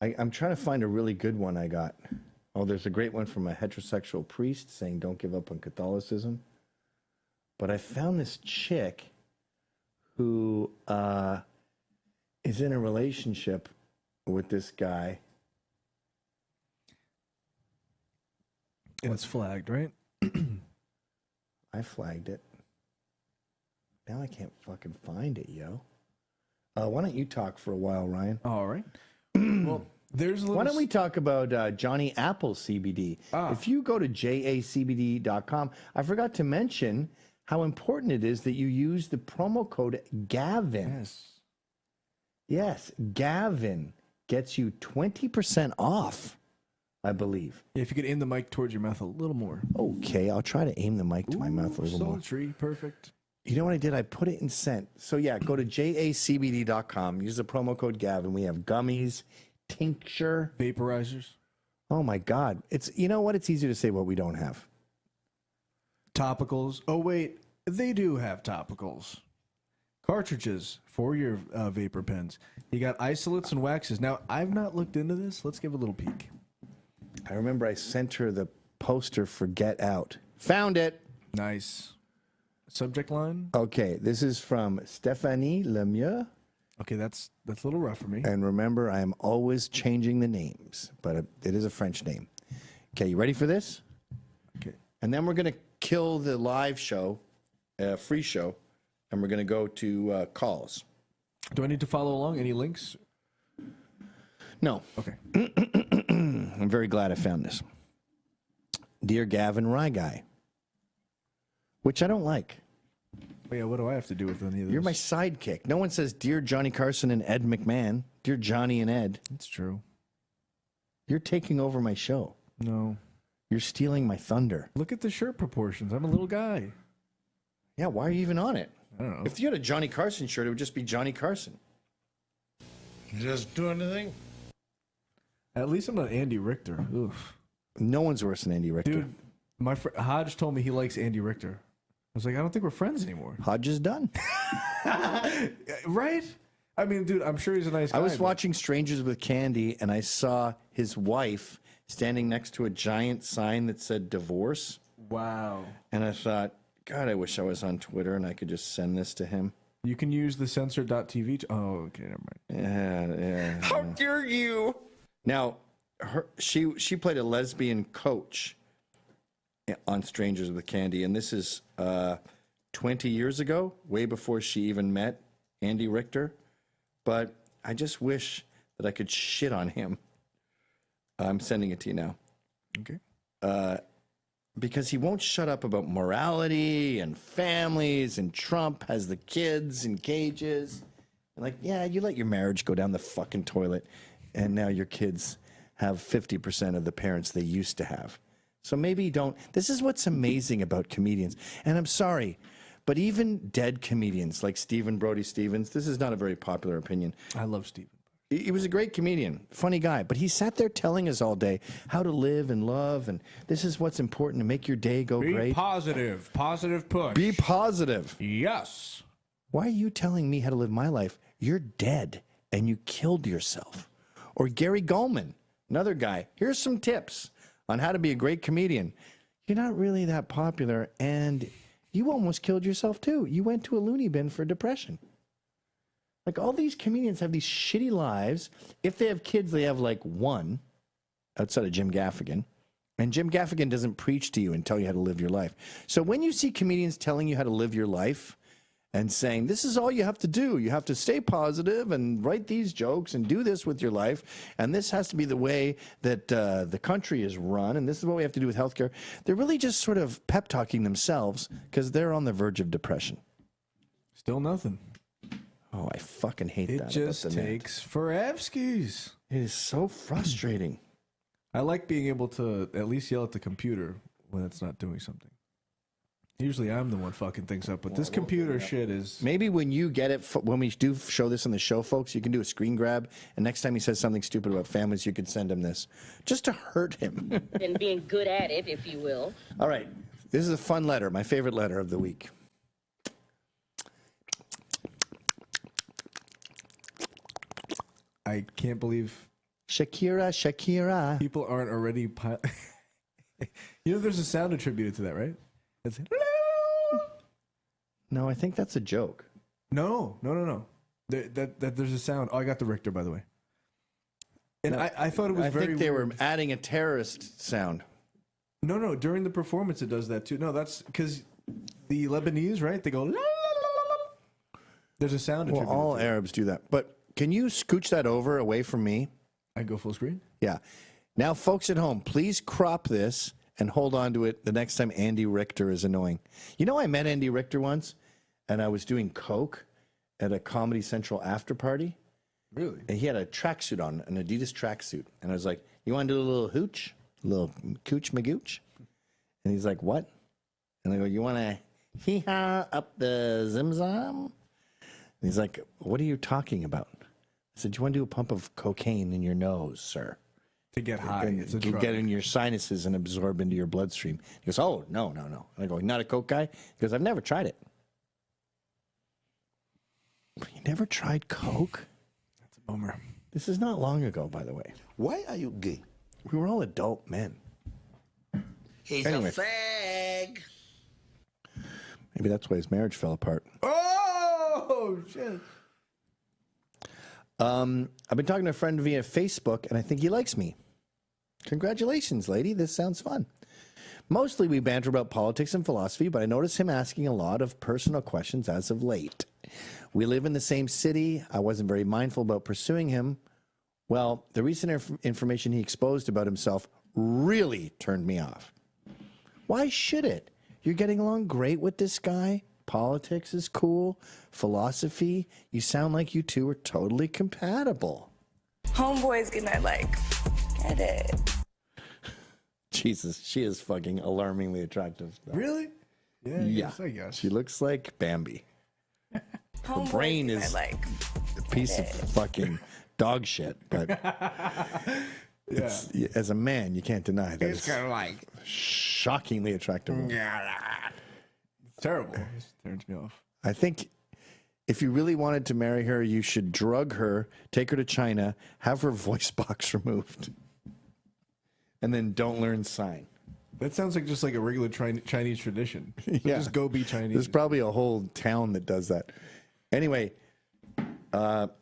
I'm trying to find a really good one I got. Oh, there's a great one from a heterosexual priest saying, don't give up on Catholicism. But I found this chick who is in a relationship with this guy. And it's flagged, right? I flagged it. Now I can't fucking find it, yo. Why don't you talk for a while, Ryan? All right. Well, there's a little... Why don't we talk about Johnny Apple CBD? If you go to jacbd.com, I forgot to mention how important it is that you use the promo code Gavin. Yes. Yes, Gavin gets you 20% off, I believe. Yeah, if you could aim the mic towards your mouth a little more. Okay, I'll try to aim the mic to my mouth a little more. Sultry, perfect. You know what I did? I put it in scent. So yeah, go to jacbd.com. Use the promo code Gavin. We have gummies, tincture, Vaporizers. Oh my God! It's you know what? It's easier to say what we don't have. Topicals. Oh wait, they do have topicals. Cartridges for your vapor pens. You got isolates and waxes. Now I've not looked into this. Let's give a little peek. I remember I sent her the poster for Get Out. Found it. Nice. Subject line. Okay, this is from Stéphanie Lemieux. Okay, that's a little rough for me. And remember, I am always changing the names, but it is a French name. Okay, you ready for this? Okay. And then we're going to kill the live show, free show, and we're going to go to calls. Do I need to follow along? Any links? No. Okay. I'm very glad I found this. Dear Gavin Rye Guy, which I don't like. Oh, yeah, what do I have to do with any of this? You're my sidekick. No one says, Dear Johnny Carson and Ed McMahon. Dear Johnny and Ed. It's true. You're taking over my show. No. You're stealing my thunder. Look at the shirt proportions. I'm a little guy. Yeah, why are you even on it? I don't know. If you had a Johnny Carson shirt, it would just be Johnny Carson. Just do anything? At least I'm not Andy Richter. Oof. No one's worse than Andy Richter. Dude, my friend Hodge told me he likes Andy Richter. I was like, I don't think we're friends anymore. Hodge is done. Right? I mean, dude, I'm sure he's a nice guy. I was watching Strangers with Candy, and I saw his wife standing next to a giant sign that said divorce. Wow. And I thought, God, I wish I was on Twitter and I could just send this to him. You can use the censor.tv. Oh, okay, never mind. Yeah. How dare you? Now, she played a lesbian coach on Strangers with Candy, and this is 20 years ago, way before she even met Andy Richter. But I just wish that I could shit on him. I'm sending it to you now. Okay. Because he won't shut up about morality and families, and Trump has the kids in cages. And like, yeah, you let your marriage go down the fucking toilet, and now your kids have 50% of the parents they used to have. So maybe you don't. This is what's amazing about comedians. And I'm sorry, but even dead comedians like Stephen Brody Stevens, this is not a very popular opinion. I love Steven. He was a great comedian, funny guy, but he sat there telling us all day how to live and love, and this is what's important to make your day go Be great. positive. Positive push. Be positive. Yes. Why are you telling me how to live my life? You're dead, and you killed yourself. Or Gary Goldman, another guy. Here's some tips on how to be a great comedian. You're not really that popular, and you almost killed yourself too. You went to a loony bin for depression. Like, all these comedians have these shitty lives. If they have kids, they have like one outside of Jim Gaffigan. And Jim Gaffigan doesn't preach to you and tell you how to live your life. So when you see comedians telling you how to live your life and saying, this is all you have to do, you have to stay positive and write these jokes and do this with your life, and this has to be the way that the country is run, and this is what we have to do with healthcare, they're really just sort of pep talking themselves because they're on the verge of depression. Still nothing. Oh, I fucking hate that. It just takes forevskis. It is so frustrating. I like being able to at least yell at the computer when it's not doing something. Usually I'm the one fucking things up, but this computer shit is... Maybe when you get it, when we do show this on the show, folks, you can do a screen grab, and next time he says something stupid about families, you could send him this, just to hurt him. And being good at it, if you will. All right. This is a fun letter, my favorite letter of the week. I can't believe Shakira. People aren't already. There's a sound attributed to that, right? It's No, I think that's a joke. no. There's a sound. Oh, I got the Richter, by the way. And I thought it was I very think they were weird. adding a terrorist sound. No. During the performance, it does that too. No, that's because the Lebanese, right? They go. La, la, la, la. There's a sound. Well, attributed all to it. Arabs do that. But can you scooch that over away from me? I go full screen. Yeah. Now, folks at home, please crop this and hold on to it the next time Andy Richter is annoying. I met Andy Richter once, and I was doing coke at a Comedy Central after party. Really? And he had a tracksuit on, an Adidas tracksuit. And I was like, you want to do a little hooch? A little cooch magooch? And he's like, what? And I go, you want to hee-haw up the zim-zam? And he's like, what are you talking about? I said, you want to do a pump of cocaine in your nose, sir? To get high. And It's a you drug. get in your sinuses and absorb into your bloodstream. He goes, oh, no. And I go, not a coke guy? He goes, I've never tried it. You never tried coke? That's a bummer. This is not long ago, by the way. Why are you gay? We were all adult men. He's Anyway. a fag. Maybe that's why his marriage fell apart. Oh shit! I've been talking to a friend via Facebook, and I think he likes me. Congratulations, lady. This sounds fun. Mostly we banter about politics and philosophy, but I notice him asking a lot of personal questions as of late. We live in the same city. I wasn't very mindful about pursuing him. Well, the recent information he exposed about himself really turned me off. Why should it? You're getting along great with this guy. Politics is cool. Philosophy, you sound like you two are totally compatible. Homeboys good night, like, get it. Jesus, she is fucking alarmingly attractive. Really? Yeah. Yeah. I guess. She looks like Bambi. Homeboys brain good is- night, like, A piece of fucking dog shit. But it's, as a man, you can't deny that it's of like shockingly attractive. woman. it's terrible. It turns me off. I think if you really wanted to marry her, you should drug her, take her to China, have her voice box removed, and then don't learn sign. That sounds like just like a regular Chinese tradition. So Yeah. Just go be Chinese. There's probably a whole town that does that. Anyway,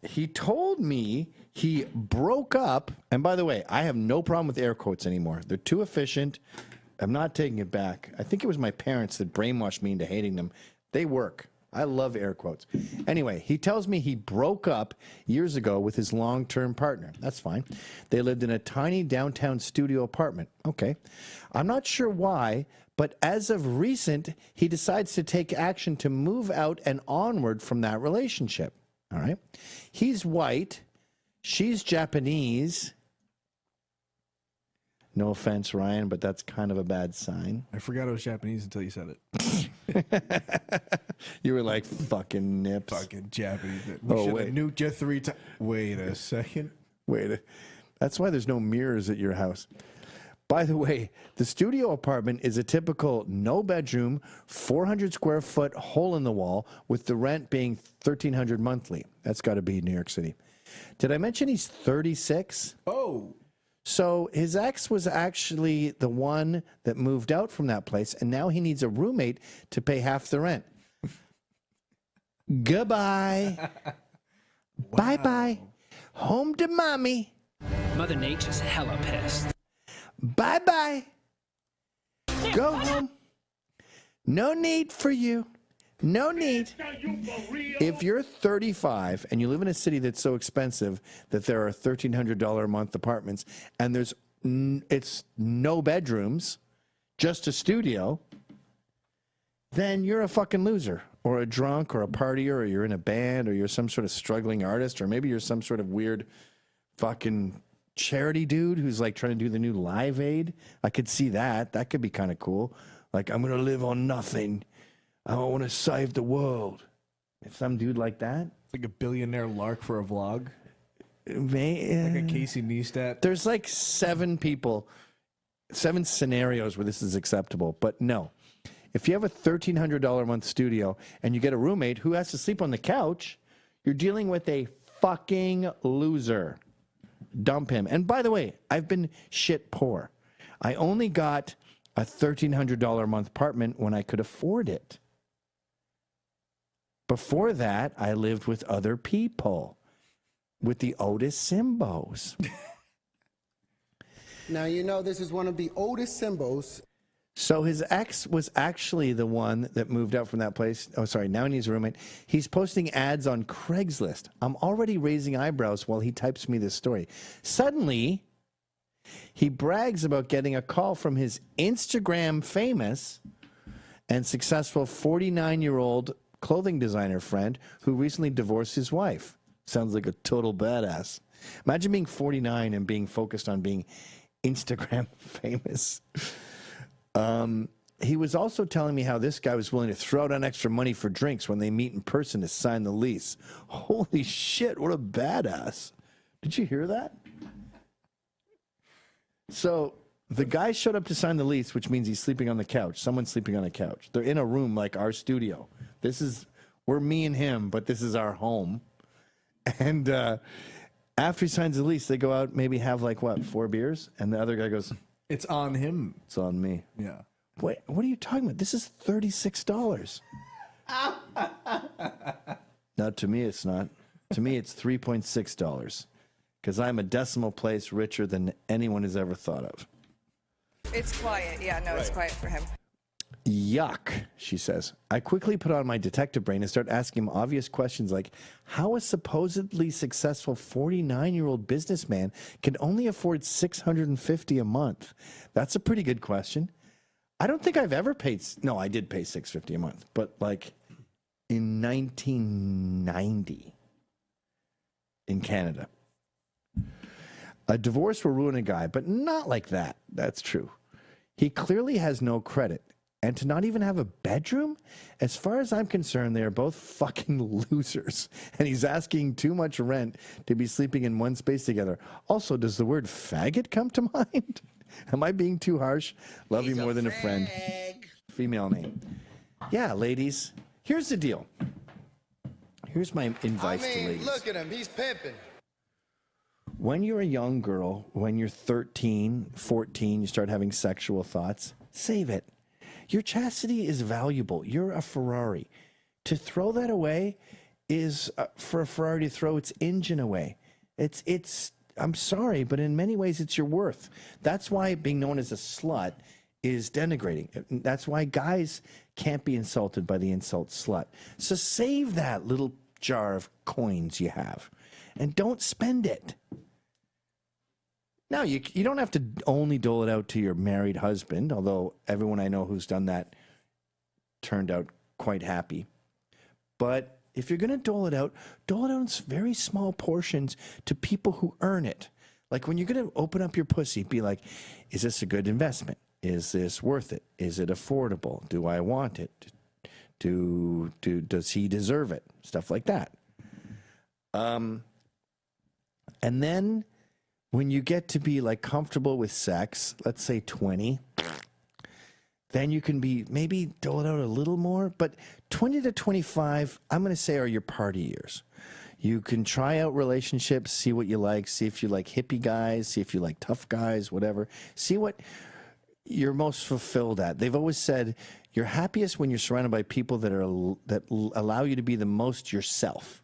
he told me he broke up. And by the way, I have no problem with air quotes anymore. They're too efficient. I'm not taking it back. I think it was my parents that brainwashed me into hating them. They work. I love air quotes. Anyway, he tells me he broke up years ago with his long-term partner. That's fine. They lived in a tiny downtown studio apartment. Okay. I'm not sure why, but as of recent, he decides to take action to move out and onward from that relationship. All right. He's white. She's Japanese. No offense, Ryan, but that's kind of a bad sign. I forgot it was Japanese until you said it. You were like, fucking nips. Fucking Japanese. We Oh, should wait. have nuked you 3 times. Wait a second. Wait, that's why there's no mirrors at your house. By the way, the studio apartment is a typical no bedroom, 400 square foot hole in the wall with the rent being $1,300 monthly. That's got to be New York City. Did I mention he's 36? Oh. So his ex was actually the one that moved out from that place, and now he needs a roommate to pay half the rent. Goodbye. Bye-bye. Home to mommy. Mother Nature's hella pissed. Bye-bye. Go home. No need for you. No need. If you're 35 and you live in a city that's so expensive that there are $1,300 a month apartments and it's no bedrooms, just a studio, then you're a fucking loser or a drunk or a partier or you're in a band or you're some sort of struggling artist or maybe you're some sort of weird fucking charity dude who's like trying to do the new Live Aid. I could see that. That could be kind of cool. Like, I'm going to live on nothing. I want to save the world. If some dude like that. It's like a billionaire lark for a vlog. Like Like a Casey Neistat. There's like 7 scenarios where this is acceptable. But no. If you have a $1,300 a month studio and you get a roommate who has to sleep on the couch, you're dealing with a fucking loser. dump him. And by the way, I've been shit poor. I only got a $1,300 a month apartment when I could afford it. Before that, I lived with other people, with the Otis Simbos. Now, you know, this is one of the oldest symbols. So his ex was actually the one that moved out from that place. Oh, sorry. Now he needs a roommate. He's posting ads on Craigslist. I'm already raising eyebrows while he types me this story. Suddenly, he brags about getting a call from his Instagram famous and successful 49-year-old clothing designer friend who recently divorced his wife. Sounds like a total badass. Imagine being 49 and being focused on being Instagram famous. He was also telling me how this guy was willing to throw down extra money for drinks when they meet in person to sign the lease. Holy shit, what a badass. Did you hear that? So the guy showed up to sign the lease, which means he's sleeping on the couch. Someone's sleeping on a couch. They're in a room like our studio. We're me and him, but this is our home. And after he signs the lease, they go out, maybe have 4 beers? And the other guy goes, It's on him. it's on me. Yeah. Wait, what are you talking about? This is $36. No, to me it's not. To me it's $3.6 because I'm a decimal place richer than anyone has ever thought of. It's quiet. Yeah, no, it's quiet for him. Yuck, she says. I quickly put on my detective brain and start asking him obvious questions like how a supposedly successful 49-year-old businessman can only afford $650 a month. That's a pretty good question. I don't think I've ever paid. No, I did pay $650 a month, but in 1990 in Canada. A divorce will ruin a guy, but not like that. That's true. He clearly has no credit. And to not even have a bedroom? As far as I'm concerned, they are both fucking losers. And he's asking too much rent to be sleeping in one space together. Also, does the word faggot come to mind? Am I being too harsh? Love you more than a friend. Female name. Yeah, ladies. Here's the deal. Here's my advice to ladies. Look at him. He's pimping. When you're a young girl, when you're 13, 14, you start having sexual thoughts, save it. Your chastity is valuable. You're a Ferrari. To throw that away is for a Ferrari to throw its engine away. I'm sorry, but in many ways it's your worth. That's why being known as a slut is denigrating. That's why guys can't be insulted by the insult slut. So save that little jar of coins you have and don't spend it. Now, you don't have to only dole it out to your married husband, although everyone I know who's done that turned out quite happy. But if you're going to dole it out in very small portions to people who earn it. Like when you're going to open up your pussy, be like, is this a good investment? Is this worth it? Is it affordable? Do I want it? Does he deserve it? Stuff like that. And then when you get to be comfortable with sex, let's say 20, then you can be maybe dole it out a little more. But 20 to 25, I'm going to say are your party years. You can try out relationships, see what you like, see if you like hippie guys, see if you like tough guys, whatever. See what you're most fulfilled at. They've always said you're happiest when you're surrounded by people that allow you to be the most yourself.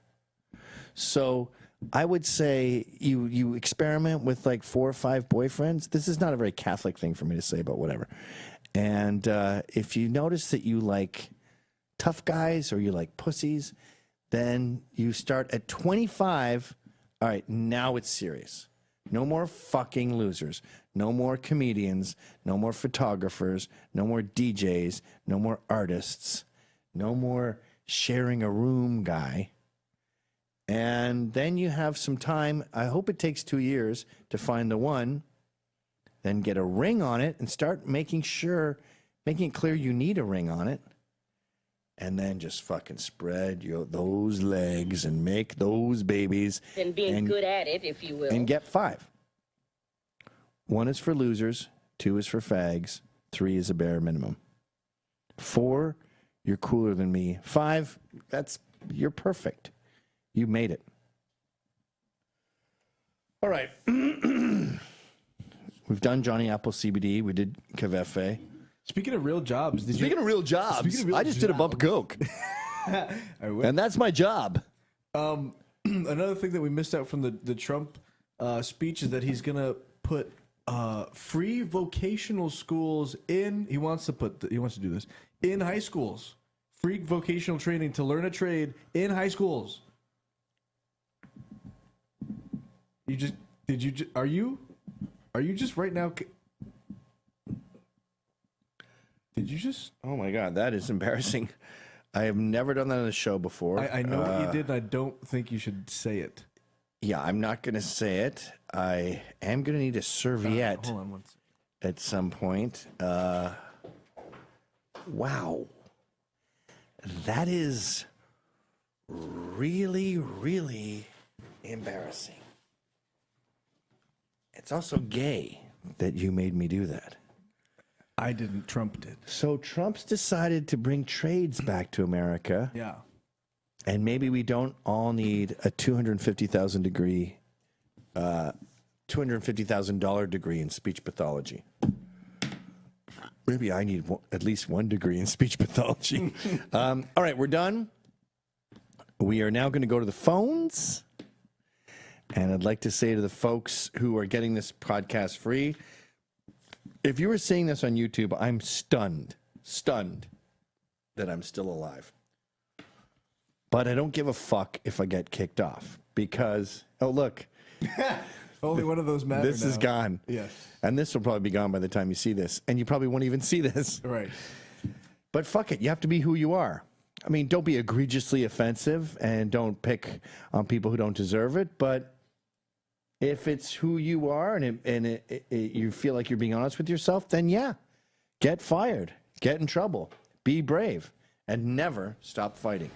So I would say you experiment with 4 or 5 boyfriends. This is not a very Catholic thing for me to say, but whatever. And if you notice that you like tough guys or you like pussies, then you start at 25. All right, now it's serious. No more fucking losers. No more comedians. No more photographers. No more DJs. No more artists. No more sharing a room guy. And then you have some time. I hope it takes 2 years to find the one. Then get a ring on it and start making it clear you need a ring on it. And then just fucking spread those legs and make those babies. And being good at it, if you will. And get 5. 1 is for losers. 2 is for fags. 3 is a bare minimum. 4, you're cooler than me. 5, you're perfect. You made it. All right. We've done Johnny Apple CBD. We did Cavefe. Speaking of real jobs, Speaking of real jobs, I just did a bump of coke. And that's my job. Another thing that we missed out from the Trump speech is that he's going to put free vocational schools in. He wants to do this in high schools. Free vocational training to learn a trade in high schools. Are you just right now? Did you just? Oh my God, that is embarrassing. I have never done that on the show before. I know what you did, and I don't think you should say it. Yeah, I'm not going to say it. I am going to need a serviette Hold on one second. at some point. Wow. That is really, really embarrassing. It's also gay that you made me do that. I didn't. Trump did. So Trump's decided to bring trades back to America. Yeah. And maybe we don't all need a $250,000 degree in speech pathology. Maybe I need at least one degree in speech pathology. All right, we're done. We are now going to go to the phones. And I'd like to say to the folks who are getting this podcast free, if you were seeing this on YouTube, I'm stunned that I'm still alive. But I don't give a fuck if I get kicked off because, oh, look. Only one of those matters. This is gone. Yes. And this will probably be gone by the time you see this. And you probably won't even see this. Right. But fuck it. You have to be who you are. I mean, don't be egregiously offensive and don't pick on people who don't deserve it. But if it's who you are and you feel like you're being honest with yourself, then yeah, get fired, get in trouble, be brave, and never stop fighting.